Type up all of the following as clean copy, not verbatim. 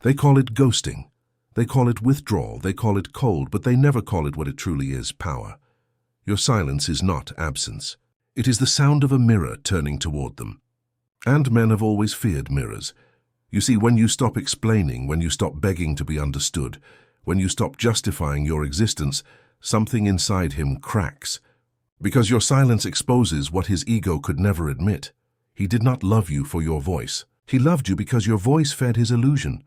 They call it ghosting. They call it withdrawal. They call it cold, but they never call it what it truly is, power. Your silence is not absence. It is the sound of a mirror turning toward them. And men have always feared mirrors. You see, when you stop explaining, when you stop begging to be understood, when you stop justifying your existence, something inside him cracks. Because your silence exposes what his ego could never admit. He did not love you for your voice. He loved you because your voice fed his illusion.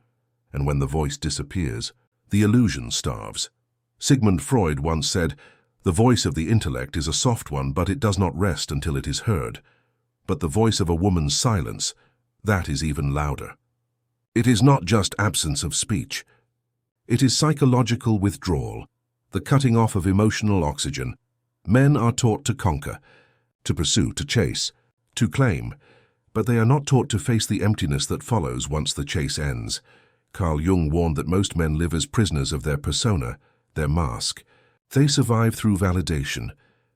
And when the voice disappears, the illusion starves. Sigmund Freud once said, "The voice of the intellect is a soft one, but it does not rest until it is heard. But the voice of a woman's silence, that is even louder." It is not just absence of speech. It is psychological withdrawal, the cutting off of emotional oxygen. Men are taught to conquer, to pursue, to chase, to claim, but they are not taught to face the emptiness that follows once the chase ends. Carl Jung warned that most men live as prisoners of their persona, their mask. They survive through validation,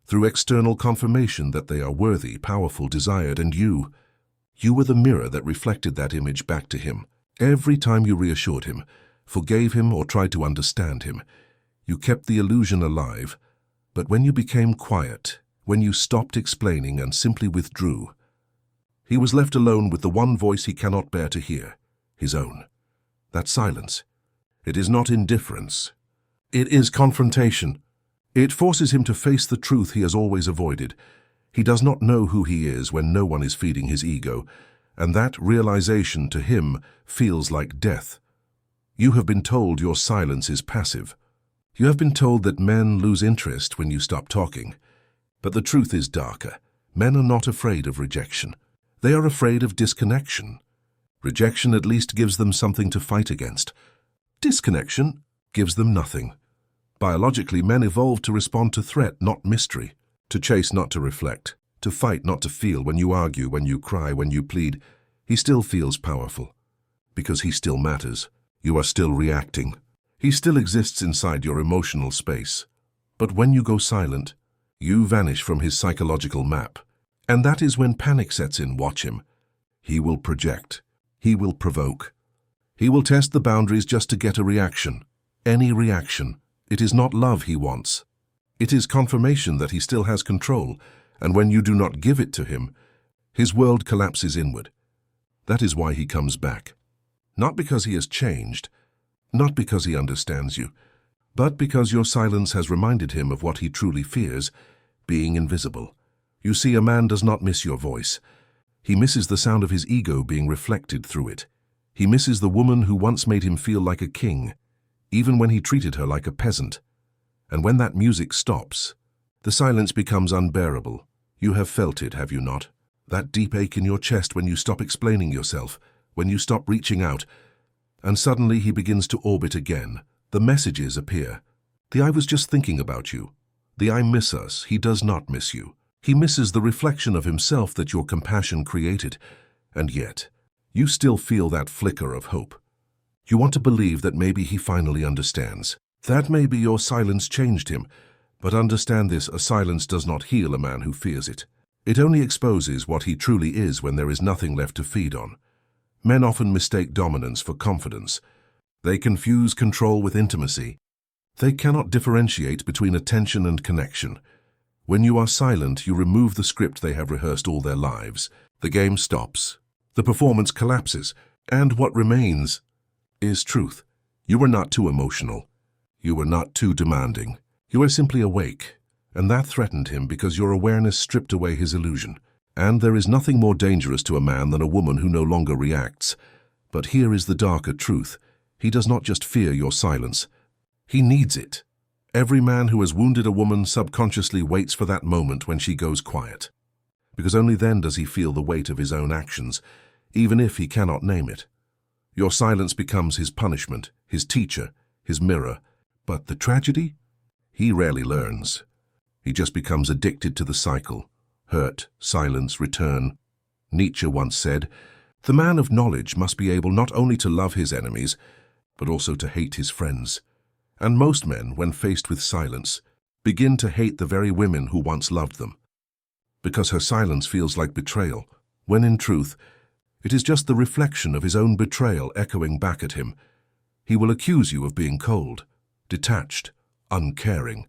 through external confirmation that they are worthy, powerful, desired, and you were the mirror that reflected that image back to him. Every time you reassured him, forgave him, or tried to understand him, you kept the illusion alive. But when you became quiet, when you stopped explaining and simply withdrew, he was left alone with the one voice he cannot bear to hear, his own. That silence. It is not indifference. It is confrontation. It forces him to face the truth he has always avoided. He does not know who he is when no one is feeding his ego, and that realization to him feels like death. You have been told your silence is passive. You have been told that men lose interest when you stop talking. But the truth is darker. Men are not afraid of rejection. They are afraid of disconnection. Rejection at least gives them something to fight against. Disconnection gives them nothing. Biologically, men evolved to respond to threat, not mystery. To chase, not to reflect. To fight, not to feel. When you argue, when you cry, when you plead, he still feels powerful. Because he still matters. You are still reacting. He still exists inside your emotional space. But when you go silent, you vanish from his psychological map. And that is when panic sets in. Watch him. He will project. He will provoke. He will test the boundaries just to get a reaction. Any reaction. It is not love he wants. It is confirmation that he still has control, and when you do not give it to him, his world collapses inward. That is why he comes back. Not because he has changed, not because he understands you, but because your silence has reminded him of what he truly fears, being invisible. You see, a man does not miss your voice. He misses the sound of his ego being reflected through it. He misses the woman who once made him feel like a king, even when he treated her like a peasant. And when that music stops, the silence becomes unbearable. You have felt it, have you not? That deep ache in your chest when you stop explaining yourself, when you stop reaching out, and suddenly he begins to orbit again. The messages appear. The "I was just thinking about you." The "I miss us." He does not miss you. He misses the reflection of himself that your compassion created, and yet, you still feel that flicker of hope. You want to believe that maybe he finally understands. That maybe your silence changed him, but understand this, a silence does not heal a man who fears it. It only exposes what he truly is when there is nothing left to feed on. Men often mistake dominance for confidence. They confuse control with intimacy. They cannot differentiate between attention and connection. When you are silent, you remove the script they have rehearsed all their lives. The game stops. The performance collapses. And what remains is truth. You are not too emotional. You are not too demanding. You are simply awake. And that threatened him because your awareness stripped away his illusion. And there is nothing more dangerous to a man than a woman who no longer reacts. But here is the darker truth. He does not just fear your silence. He needs it. Every man who has wounded a woman subconsciously waits for that moment when she goes quiet. Because only then does he feel the weight of his own actions, even if he cannot name it. Your silence becomes his punishment, his teacher, his mirror. But the tragedy? He rarely learns. He just becomes addicted to the cycle. Hurt, silence, return. Nietzsche once said, "The man of knowledge must be able not only to love his enemies, but also to hate his friends." And most men, when faced with silence, begin to hate the very women who once loved them. Because her silence feels like betrayal, when in truth, It is just the reflection of his own betrayal echoing back at him. He will accuse you of being cold, detached, uncaring.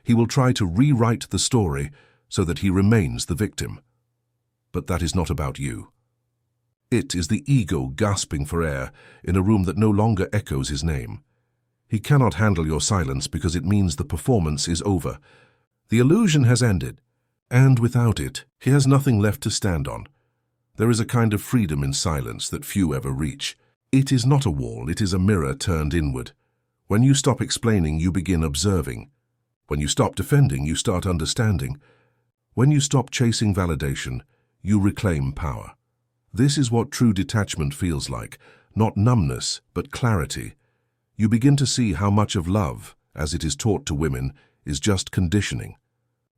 He will try to rewrite the story so that he remains the victim. But that is not about you. It is the ego gasping for air in a room that no longer echoes his name. He cannot handle your silence because it means the performance is over. The illusion has ended, and without it, he has nothing left to stand on. There is a kind of freedom in silence that few ever reach. It is not a wall, it is a mirror turned inward. When you stop explaining, you begin observing. When you stop defending, you start understanding. When you stop chasing validation, you reclaim power. This is what true detachment feels like, not numbness, but clarity. You begin to see how much of love, as it is taught to women, is just conditioning.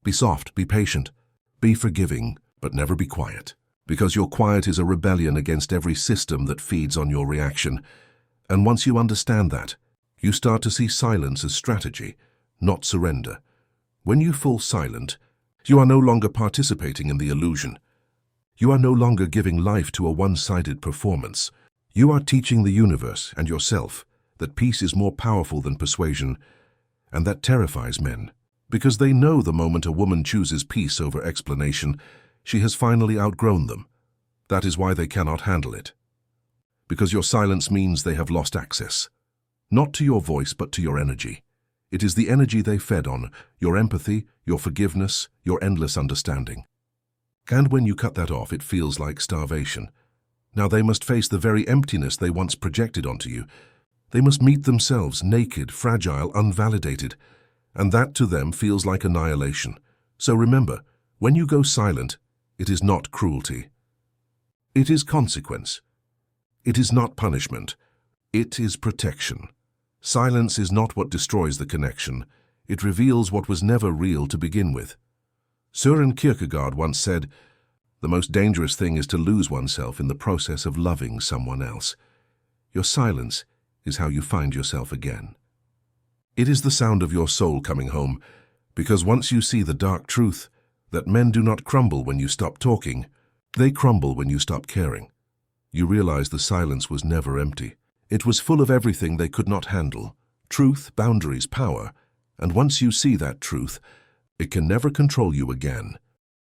Be soft, be patient, be forgiving, but never be quiet. Because your quiet is a rebellion against every system that feeds on your reaction. And once you understand that, you start to see silence as strategy, not surrender. When you fall silent, you are no longer participating in the illusion. You are no longer giving life to a one-sided performance. You are teaching the universe and yourself that peace is more powerful than persuasion, and that terrifies men. Because they know the moment a woman chooses peace over explanation, she has finally outgrown them. That is why they cannot handle it. Because your silence means they have lost access. Not to your voice, but to your energy. It is the energy they fed on, your empathy, your forgiveness, your endless understanding. And when you cut that off, it feels like starvation. Now they must face the very emptiness they once projected onto you. They must meet themselves naked, fragile, unvalidated. And that to them feels like annihilation. So remember, when you go silent, it is not cruelty. It is consequence. It is not punishment. It is protection. Silence is not what destroys the connection. It reveals what was never real to begin with. Søren Kierkegaard once said, "The most dangerous thing is to lose oneself in the process of loving someone else." Your silence is how you find yourself again. It is the sound of your soul coming home, because once you see the dark truth, that men do not crumble when you stop talking, they crumble when you stop caring. You realize the silence was never empty. It was full of everything they could not handle: truth, boundaries, power. And once you see that truth, it can never control you again.